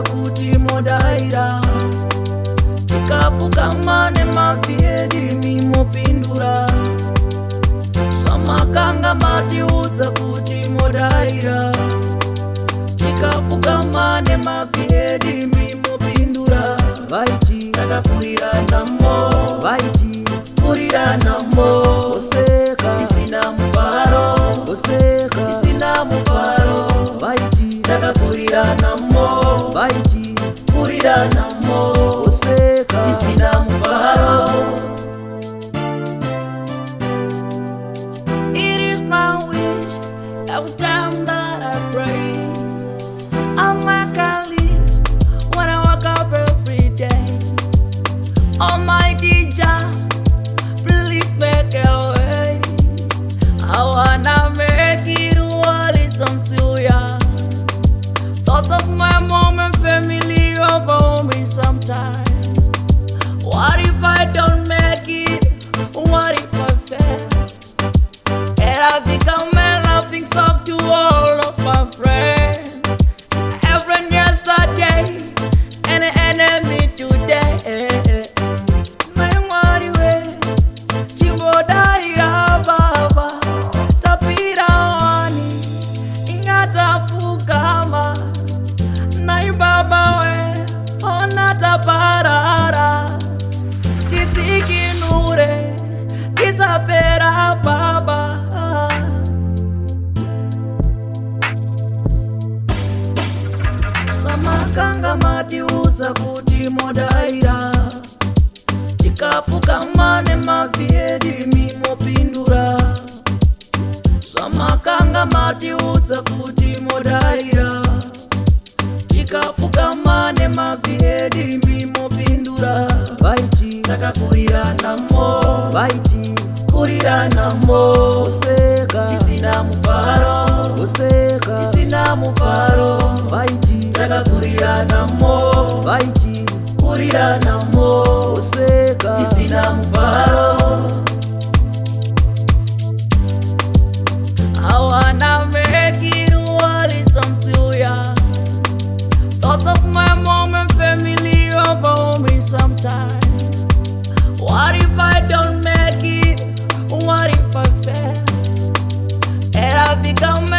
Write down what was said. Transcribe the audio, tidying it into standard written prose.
kuti modaira. Tikafukama nemavyedi mimopindura. Zvamakanga matiudza kuti modaira. Tikafukama nemavyedi mimopindura. Vaiti takakurira namo, vaiti kurira namo. Oseka tisina mufaro, oseka tisina mufaro. Vaiti takakurira namo, vaiti kurira namo. Oseka tisina mufaro. It is my wish every time that I pray. I'm like Alice when I wake up every day. Almighty Jah, please make a way. I wanna make it while I'm still young. Thoughts of my mom and family overwhelm me sometimes. What if I don't make it? What if I fail? And I become a laughing stock to all of my friends. A friend yesterday and an enemy today. Parara, titikinure, disapera baba. Zvamakanga matiudza kuti modaira. Tikafukama nemavyedi mimopindura. Zvamakanga matiudza kuti modaira. Tikafukama nemavyedi mimopindura. Vaiti takakurira namo, vaiti kurira namo. Oseka tisina mufaro, oseka tisina mufaro. Vaiti takakurira namo, vaiti kurira namo. Oseka tisina mufaro. I wanna make it while I'm still young. Thoughts of my mom and family overwhelm me sometimes. What if I don't make it? What if I fail? And I become